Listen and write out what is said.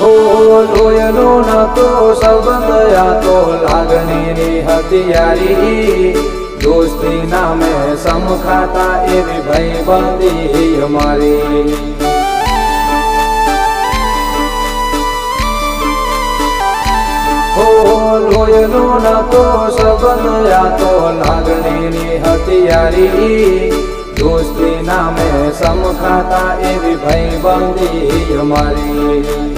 હો લોયનો નતો સંબંધ આ તો લાગણીની હથિયારી દોસ્તી નામે સમખાતા એવી ભાઈબંધી અમારી લોયનો નતો સંબંધ આ તો લાગણીની હથિયારી દોસ્તી નામે સમખાતા એવી ભાઈબંધી અમારી